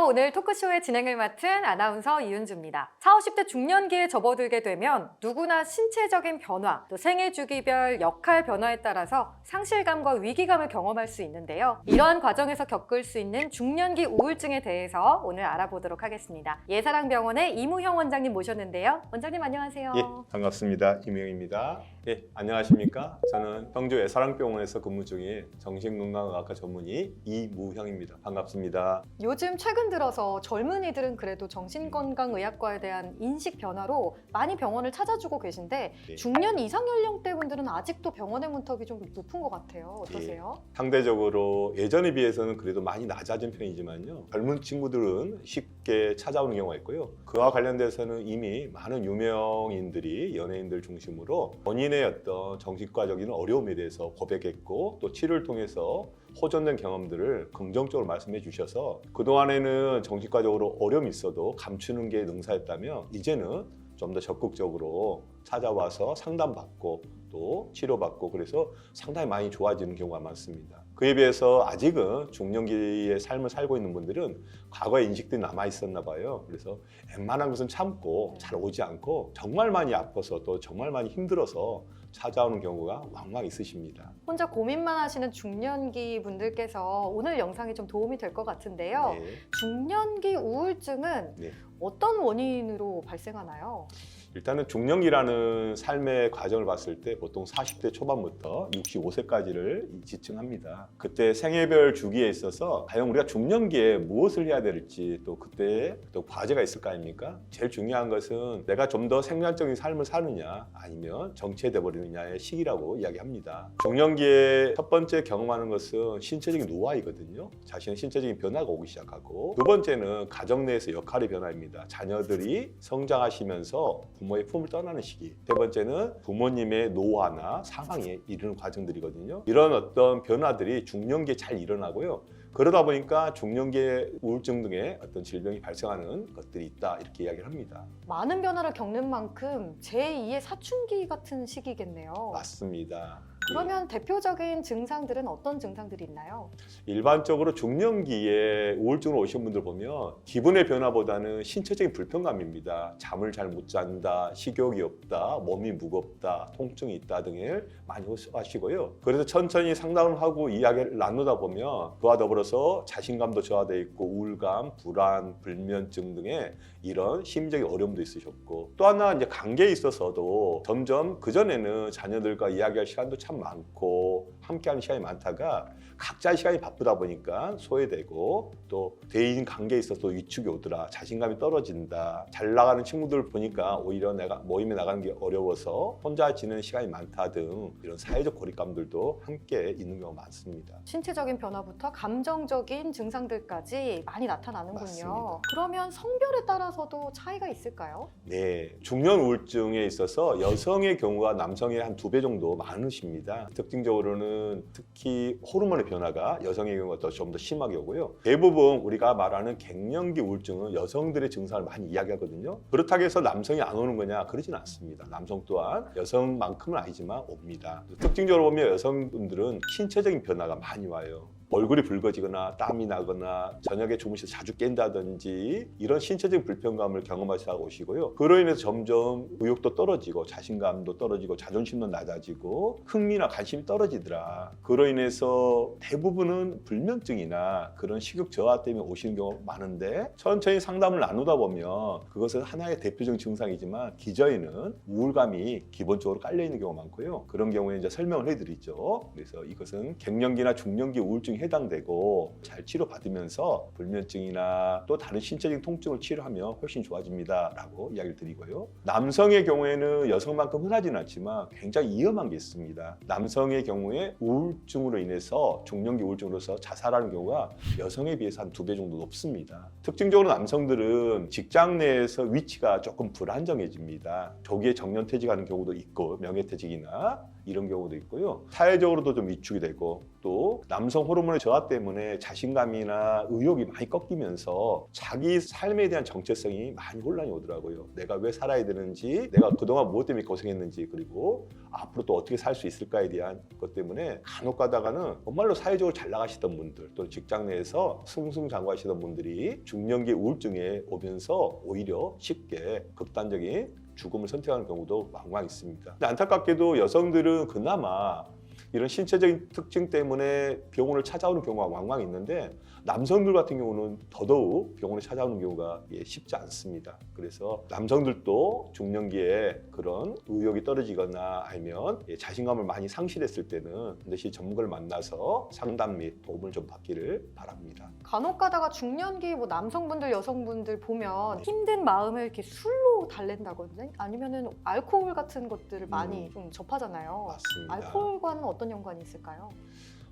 오늘 토크쇼의 진행을 맡은 아나운서 이은주입니다. 40, 50대 중년기에 접어들게 되면 누구나 신체적인 변화, 또 생애 주기별 역할 변화에 따라서 상실감과 위기감을 경험할 수 있는데요. 이러한 과정에서 겪을 수 있는 중년기 우울증에 대해서 오늘 알아보도록 하겠습니다. 예사랑병원의 이무형 원장님 모셨는데요. 원장님 안녕하세요. 예, 반갑습니다. 이무형입니다. 예, 안녕하십니까? 저는 평주 예사랑병원에서 근무 중인 정신건강의학과 전문의 이무형입니다. 반갑습니다. 요즘 최근 들어서 젊은이들은 그래도 정신건강의학과에 대한 인식 변화로 많이 병원을 찾아주고 계신데 네. 중년 이상 연령대 분들은 아직도 병원의 문턱이 좀 높은 것 같아요. 어떠세요? 상대적으로 예전에 비해서는 그래도 많이 낮아진 편이지만요. 젊은 친구들은 쉽게 찾아오는 경우가 있고요. 그와 관련돼서는 이미 많은 유명인들이 연예인들 중심으로 본인의 어떤 정신과적인 어려움에 대해서 고백했고 또 치료를 통해서 호전된 경험들을 긍정적으로 말씀해 주셔서 그동안에는 정신과적으로 어려움이 있어도 감추는 게 능사였다면 이제는 좀 더 적극적으로 찾아와서 상담받고 또 치료받고 그래서 상당히 많이 좋아지는 경우가 많습니다. 그에 비해서 아직은 중년기의 삶을 살고 있는 분들은 과거의 인식들이 남아 있었나 봐요. 그래서 웬만한 것은 참고 잘 오지 않고 정말 많이 아파서 또 정말 많이 힘들어서 찾아오는 경우가 왕왕 있으십니다. 혼자 고민만 하시는 중년기 분들께서 오늘 영상이 좀 도움이 될 것 같은데요. 네. 중년기 우울증은 네. 어떤 원인으로 발생하나요? 일단은 중년기라는 삶의 과정을 봤을 때 보통 40대 초반부터 65세까지를 지칭합니다. 그때 생애별 주기에 있어서 과연 우리가 중년기에 무엇을 해야 될지 또 그때 또 과제가 있을 거 아닙니까? 제일 중요한 것은 내가 좀 더 생산적인 삶을 사느냐 아니면 정체돼 버리느냐의 시기라고 이야기합니다. 중년기에 첫 번째 경험하는 것은 신체적인 노화이거든요. 자신의 신체적인 변화가 오기 시작하고 두 번째는 가정 내에서 역할의 변화입니다. 자녀들이 성장하시면서 부모의 품을 떠나는 시기. 세 번째는 부모님의 노화나 사망에 이르는 과정들이거든요. 이런 어떤 변화들이 중년기에 잘 일어나고요. 그러다 보니까 중년기에 우울증 등의 어떤 질병이 발생하는 것들이 있다 이렇게 이야기를 합니다. 많은 변화를 겪는 만큼 제2의 사춘기 같은 시기겠네요. 맞습니다. 그러면 대표적인 증상들은 어떤 증상들이 있나요? 일반적으로 중년기에 우울증으로 오신 분들 보면 기분의 변화보다는 신체적인 불편감입니다. 잠을 잘 못 잔다, 식욕이 없다, 몸이 무겁다, 통증이 있다 등을 많이 호소하시고요. 그래서 천천히 상담을 하고 이야기를 나누다 보면 그와 더불어서 자신감도 저하되어 있고 우울감, 불안, 불면증 등의 이런 심리적인 어려움도 있으셨고 또 하나 이제 관계에 있어서도 점점 그전에는 자녀들과 이야기할 시간도 참 많고 함께하는 시간이 많다가 각자의 시간이 바쁘다 보니까 소외되고 또 대인 관계에 있어서 위축이 오더라, 자신감이 떨어진다, 잘 나가는 친구들 보니까 오히려 내가 모임에 나가는 게 어려워서 혼자 지내는 시간이 많다 등 이런 사회적 고립감들도 함께 있는 경우가 많습니다. 신체적인 변화부터 감정적인 증상들까지 많이 나타나는군요. 맞습니다. 그러면 성별에 따라서도 차이가 있을까요? 네, 중년 우울증에 있어서 여성의 경우가 남성의 한 2배 정도 많으십니다. 특징적으로는 특히 호르몬의 변화가 여성의 경우가 좀 더 심하게 오고요. 대부분 우리가 말하는 갱년기 우울증은 여성들의 증상을 많이 이야기하거든요. 그렇다고 해서 남성이 안 오는 거냐? 그러지는 않습니다. 남성 또한 여성만큼은 아니지만 옵니다. 특징적으로 보면 여성분들은 신체적인 변화가 많이 와요. 얼굴이 붉어지거나 땀이 나거나 저녁에 주무셔서 자주 깬다든지 이런 신체적인 불편감을 경험하시고 오시고요. 그로 인해서 점점 의욕도 떨어지고 자신감도 떨어지고 자존심도 낮아지고 흥미나 관심이 떨어지더라. 그로 인해서 대부분은 불면증이나 그런 식욕 저하 때문에 오시는 경우가 많은데 천천히 상담을 나누다 보면 그것은 하나의 대표적인 증상이지만 기저에는 우울감이 기본적으로 깔려있는 경우가 많고요. 그런 경우에 이제 설명을 해드리죠. 그래서 이것은 갱년기나 중년기 우울증 해당되고 잘 치료받으면서 불면증이나 또 다른 신체적인 통증을 치료하면 훨씬 좋아집니다 라고 이야기를 드리고요. 남성의 경우에는 여성만큼 흔하지는 않지만 굉장히 위험한 게 있습니다. 남성의 경우에 우울증으로 인해서 중년기 우울증으로서 자살하는 경우가 여성에 비해서 한 2배 정도 높습니다. 특징적으로 남성들은 직장 내에서 위치가 조금 불안정해집니다. 조기에 정년퇴직하는 경우도 있고 명예퇴직이나 이런 경우도 있고요. 사회적으로도 좀 위축이 되고 또 남성 호르몬의 저하 때문에 자신감이나 의욕이 많이 꺾이면서 자기 삶에 대한 정체성이 많이 혼란이 오더라고요. 내가 왜 살아야 되는지, 내가 그동안 무엇 때문에 고생했는지, 그리고 앞으로 또 어떻게 살 수 있을까에 대한 것 때문에 간혹 가다가는 정말로 사회적으로 잘 나가시던 분들, 또 직장 내에서 승승장구하시던 분들이 중년기 우울증에 오면서 오히려 쉽게 극단적인 죽음을 선택하는 경우도 왕왕 있습니다. 근데 안타깝게도 여성들은 그나마 이런 신체적인 특징 때문에 병원을 찾아오는 경우가 왕왕 있는데 남성들 같은 경우는 더더욱 병원을 찾아오는 경우가 쉽지 않습니다. 그래서 남성들도 중년기에 그런 의욕이 떨어지거나 아니면 자신감을 많이 상실했을 때는 반드시 전문가를 만나서 상담 및 도움을 좀 받기를 바랍니다. 간혹 가다가 중년기 뭐 남성분들, 여성분들 보면 힘든 마음을 이렇게 술로 달랜다거나 아니면은 알코올 같은 것들을 많이 좀 접하잖아요. 맞습니다. 알코올과는 어떤 연관이 있을까요?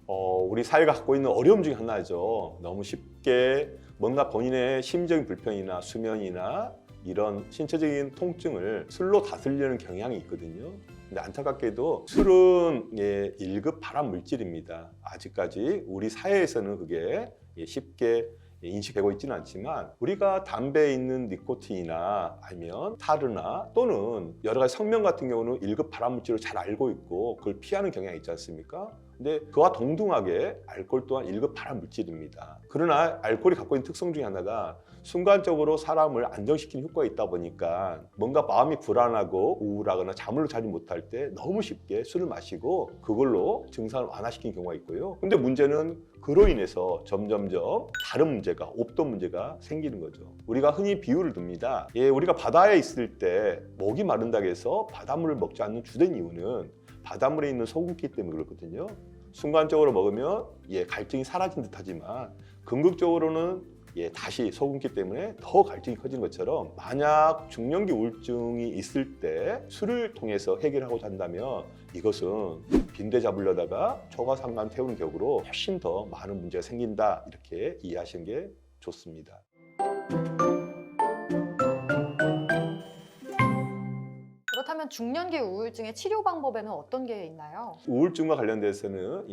우리 사회가 갖고 있는 어려움 중에 하나죠. 너무 쉽게 뭔가 본인의 심적인 불편이나 수면이나 이런 신체적인 통증을 술로 다스리려는 경향이 있거든요. 근데 안타깝게도 술은 1급 발암 물질입니다. 아직까지 우리 사회에서는 그게 쉽게 인식되고 있지는 않지만 우리가 담배에 있는 니코틴이나 아니면 타르나 또는 여러 가지 성명 같은 경우는 1급 발암물질을 잘 알고 있고 그걸 피하는 경향이 있지 않습니까? 근데 그와 동등하게 알코올 또한 1급 발암물질입니다. 그러나 알코올이 갖고 있는 특성 중에 하나가 순간적으로 사람을 안정시키는 효과가 있다 보니까 뭔가 마음이 불안하고 우울하거나 잠을 자지 못할 때 너무 쉽게 술을 마시고 그걸로 증상을 완화시키는 경우가 있고요. 근데 문제는 그로 인해서 점점점 다른 문제가, 없던 문제가 생기는 거죠. 우리가 흔히 비유를 듭니다. 우리가 바다에 있을 때 목이 마른다고 해서 바닷물을 먹지 않는 주된 이유는 바닷물에 있는 소금기 때문에 그렇거든요. 순간적으로 먹으면 갈증이 사라진 듯하지만 궁극적으로는 다시 소금기 때문에 더 갈증이 커지는 것처럼 만약 중년기 우울증이 있을 때 술을 통해서 해결하고자 한다면 이것은 빈대 잡으려다가 초가상간 태우는 격으로 훨씬 더 많은 문제가 생긴다 이렇게 이해하시는 게 좋습니다. 그렇다면 중년기 우울증의 치료 방법에는 어떤 게 있나요? 우울증과 관련돼서는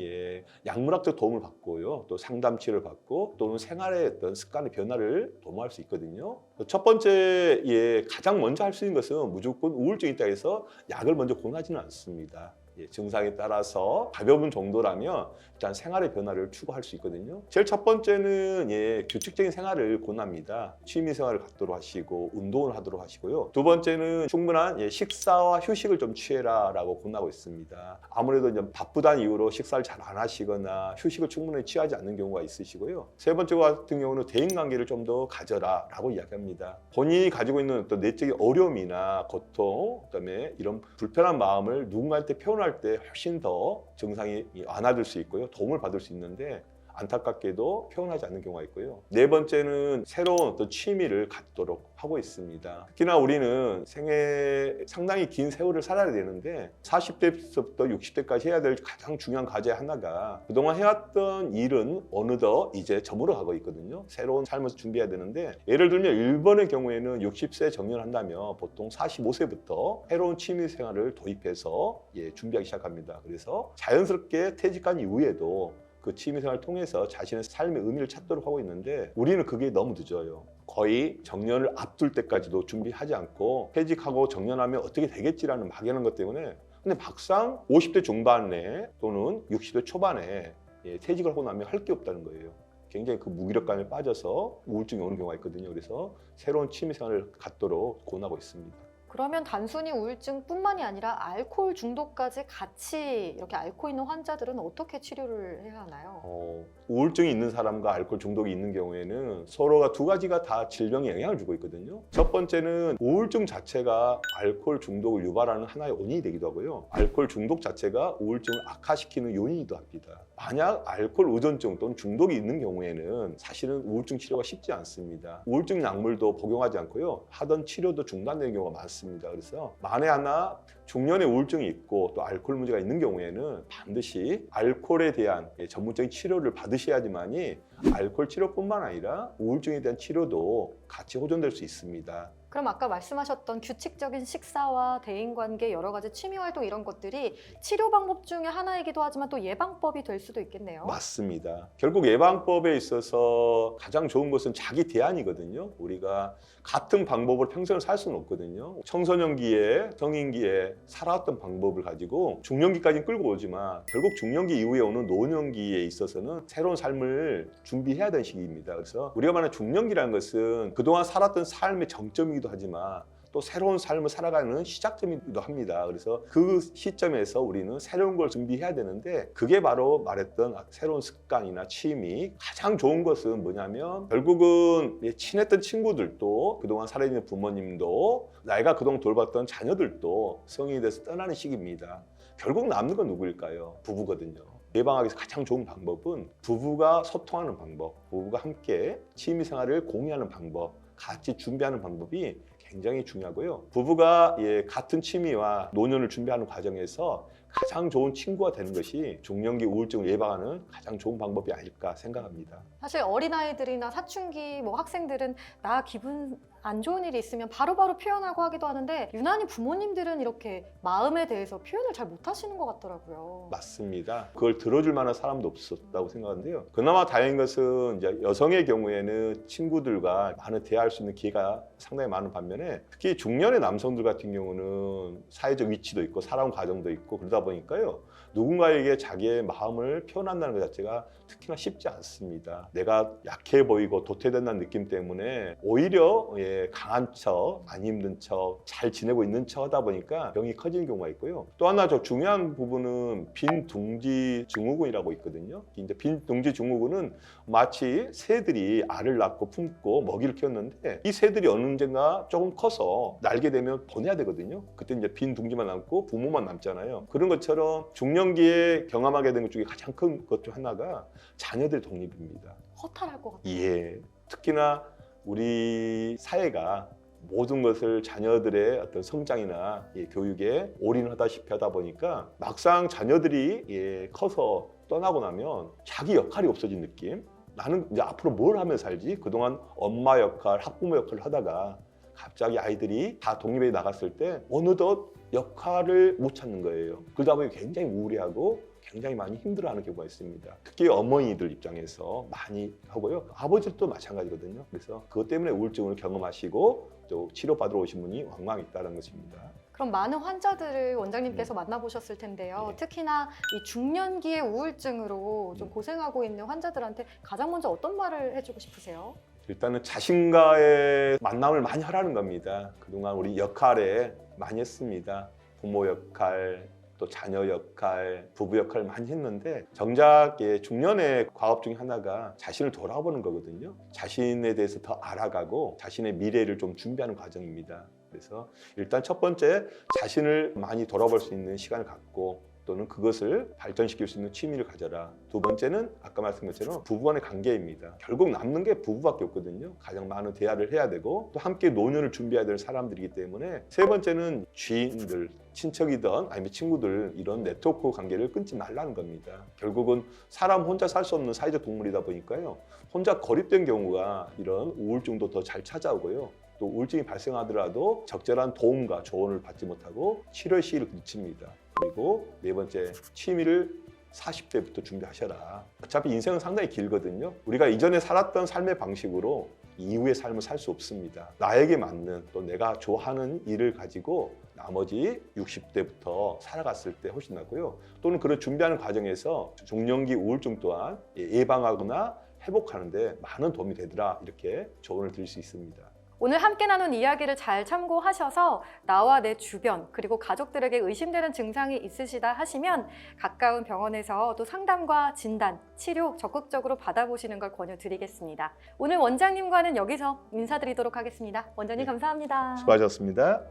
약물학적 도움을 받고요, 또 상담 치료를 받고 또는 생활의 어떤 습관의 변화를 도모할 수 있거든요. 첫 번째 가장 먼저 할 수 있는 것은 무조건 우울증이 있다 해서 약을 먼저 권하지는 않습니다. 증상에 따라서 가벼운 정도라면 일단 생활의 변화를 추구할 수 있거든요. 제일 첫 번째는 규칙적인 생활을 권합니다. 취미 생활을 갖도록 하시고 운동을 하도록 하시고요. 두 번째는 충분한 식사와 휴식을 좀 취해라 라고 권하고 있습니다. 아무래도 이제 바쁘다는 이유로 식사를 잘 안 하시거나 휴식을 충분히 취하지 않는 경우가 있으시고요. 세 번째 같은 경우는 대인관계를 좀 더 가져라 라고 이야기합니다. 본인이 가지고 있는 어떤 내적인 어려움이나 고통, 그다음에 이런 불편한 마음을 누군가한테 표현할 때 훨씬 더 증상이 완화될 수 있고요. 도움을 받을 수 있는데 안타깝게도 표현하지 않는 경우가 있고요. 네 번째는 새로운 어떤 취미를 갖도록 하고 있습니다. 특히나 우리는 생애 상당히 긴 세월을 살아야 되는데 40대부터 60대까지 해야 될 가장 중요한 과제 하나가 그동안 해왔던 일은 어느덧 이제 저물어 가고 있거든요. 새로운 삶을 준비해야 되는데 예를 들면 일본의 경우에는 60세 정년한다면 보통 45세부터 새로운 취미 생활을 도입해서 준비하기 시작합니다. 그래서 자연스럽게 퇴직한 이후에도 그 취미생활을 통해서 자신의 삶의 의미를 찾도록 하고 있는데 우리는 그게 너무 늦어요. 거의 정년을 앞둘 때까지도 준비하지 않고 퇴직하고 정년하면 어떻게 되겠지라는 막연한 것 때문에 근데 막상 50대 중반에 또는 60대 초반에 퇴직을 하고 나면 할 게 없다는 거예요. 굉장히 그 무기력감에 빠져서 우울증이 오는 경우가 있거든요. 그래서 새로운 취미생활을 갖도록 권하고 있습니다. 그러면 단순히 우울증뿐만이 아니라 알코올 중독까지 같이 이렇게 앓고 있는 환자들은 어떻게 치료를 해야 하나요? 우울증이 있는 사람과 알코올 중독이 있는 경우에는 서로가 두 가지가 다 질병에 영향을 주고 있거든요. 첫 번째는 우울증 자체가 알코올 중독을 유발하는 하나의 원인이 되기도 하고요. 알코올 중독 자체가 우울증을 악화시키는 요인이기도 합니다. 만약 알코올 의존증 또는 중독이 있는 경우에는 사실은 우울증 치료가 쉽지 않습니다. 우울증 약물도 복용하지 않고요. 하던 치료도 중단되는 경우가 많습니다. 그래서 만에 하나 중년에 우울증이 있고 또 알코올 문제가 있는 경우에는 반드시 알코올에 대한 전문적인 치료를 받으셔야지만이 알코올 치료뿐만 아니라 우울증에 대한 치료도 같이 호전될 수 있습니다. 그럼 아까 말씀하셨던 규칙적인 식사와 대인관계, 여러 가지 취미활동 이런 것들이 치료 방법 중에 하나이기도 하지만 또 예방법이 될 수도 있겠네요. 맞습니다. 결국 예방법에 있어서 가장 좋은 것은 자기 대안이거든요. 우리가 같은 방법으로 평생을 살 수는 없거든요. 청소년기에, 성인기에 살아왔던 방법을 가지고 중년기까지는 끌고 오지만 결국 중년기 이후에 오는 노년기에 있어서는 새로운 삶을 준비해야 되는 시기입니다. 그래서 우리가 말하는 중년기라는 것은 그동안 살았던 삶의 정점이기도 하지만 또 새로운 삶을 살아가는 시작점이기도 합니다. 그래서 그 시점에서 우리는 새로운 걸 준비해야 되는데 그게 바로 말했던 새로운 습관이나 취미. 가장 좋은 것은 뭐냐면 결국은 친했던 친구들도 그동안 살아있는 부모님도 나이가 그동안 돌봤던 자녀들도 성인이 돼서 떠나는 시기입니다. 결국 남는 건 누구일까요? 부부거든요. 예방하기 위해서 가장 좋은 방법은 부부가 소통하는 방법, 부부가 함께 취미생활을 공유하는 방법, 같이 준비하는 방법이 굉장히 중요하고요. 부부가 같은 취미와 노년을 준비하는 과정에서 가장 좋은 친구가 되는 것이 중년기 우울증을 예방하는 가장 좋은 방법이 아닐까 생각합니다. 사실 어린아이들이나 사춘기 학생들은 나 기분 안 좋은 일이 있으면 바로바로 표현하고 하기도 하는데 유난히 부모님들은 이렇게 마음에 대해서 표현을 잘 못하시는 것 같더라고요. 맞습니다. 그걸 들어줄 만한 사람도 없었다고 생각하는데요. 그나마 다행인 것은 이제 여성의 경우에는 친구들과 많은 대화할 수 있는 기회가 상당히 많은 반면에 특히 중년의 남성들 같은 경우는 사회적 위치도 있고 살아온 과정도 있고 그러다 보니까요. 누군가에게 자기의 마음을 표현한다는 것 자체가 특히나 쉽지 않습니다. 내가 약해 보이고 도태된다는 느낌 때문에 오히려 강한 척, 안 힘든 척, 잘 지내고 있는 척 하다 보니까 병이 커지는 경우가 있고요. 또 하나 저 중요한 부분은 빈둥지 증후군이라고 있거든요. 이제 빈둥지 증후군은 마치 새들이 알을 낳고 품고 먹이를 키웠는데 이 새들이 어느 언젠가 조금 커서 날게 되면 보내야 되거든요. 그때 이제 빈둥지만 남고 부모만 남잖아요. 그런 것처럼 중년기에 경험하게 된 것 중에 가장 큰 것 중 하나가 자녀들 독립입니다. 허탈할 것 같아요. 예. 특히나 우리 사회가 모든 것을 자녀들의 어떤 성장이나 교육에 올인하다시피 하다 보니까 막상 자녀들이 커서 떠나고 나면 자기 역할이 없어진 느낌. 나는 이제 앞으로 뭘 하면 살지? 그동안 엄마 역할, 학부모 역할을 하다가 갑자기 아이들이 다 독립해 나갔을 때 어느덧 역할을 못 찾는 거예요. 그러다 보니 굉장히 우울해하고 굉장히 많이 힘들어하는 경우가 있습니다. 특히 어머니들 입장에서 많이 하고요. 아버지도 마찬가지거든요. 그래서 그것 때문에 우울증을 경험하시고 또 치료받으러 오신 분이 왕왕 있다는 것입니다. 그럼 많은 환자들을 원장님께서 만나보셨을 텐데요. 네. 특히나 이 중년기의 우울증으로 좀 고생하고 있는 환자들한테 가장 먼저 어떤 말을 해주고 싶으세요? 일단은 자신과의 만남을 많이 하라는 겁니다. 그동안 우리 역할에 많이 했습니다. 부모 역할, 또 자녀 역할, 부부 역할 많이 했는데 정작 중년의 과업 중에 하나가 자신을 돌아보는 거거든요. 자신에 대해서 더 알아가고 자신의 미래를 좀 준비하는 과정입니다. 그래서 일단 첫 번째 자신을 많이 돌아볼 수 있는 시간을 갖고 또는 그것을 발전시킬 수 있는 취미를 가져라. 두 번째는 아까 말씀드린 것처럼 부부간의 관계입니다. 결국 남는 게 부부밖에 없거든요. 가장 많은 대화를 해야 되고 또 함께 노년을 준비해야 될 사람들이기 때문에 세 번째는 지인들, 친척이든 아니면 친구들 이런 네트워크 관계를 끊지 말라는 겁니다. 결국은 사람 혼자 살 수 없는 사회적 동물이다 보니까요. 혼자 고립된 경우가 이런 우울증도 더 잘 찾아오고요. 또 우울증이 발생하더라도 적절한 도움과 조언을 받지 못하고 치료의 시기를 늦춥니다. 그리고 네 번째, 취미를 40대부터 준비하셔라. 어차피 인생은 상당히 길거든요. 우리가 이전에 살았던 삶의 방식으로 이후의 삶을 살 수 없습니다. 나에게 맞는 또 내가 좋아하는 일을 가지고 나머지 60대부터 살아갔을 때 훨씬 낫고요. 또는 그런 준비하는 과정에서 중년기 우울증 또한 예방하거나 회복하는 데 많은 도움이 되더라 이렇게 조언을 드릴 수 있습니다. 오늘 함께 나눈 이야기를 잘 참고하셔서 나와 내 주변 그리고 가족들에게 의심되는 증상이 있으시다 하시면 가까운 병원에서 또 상담과 진단, 치료 적극적으로 받아보시는 걸 권유드리겠습니다. 오늘 원장님과는 여기서 인사드리도록 하겠습니다. 원장님 감사합니다. 수고하셨습니다.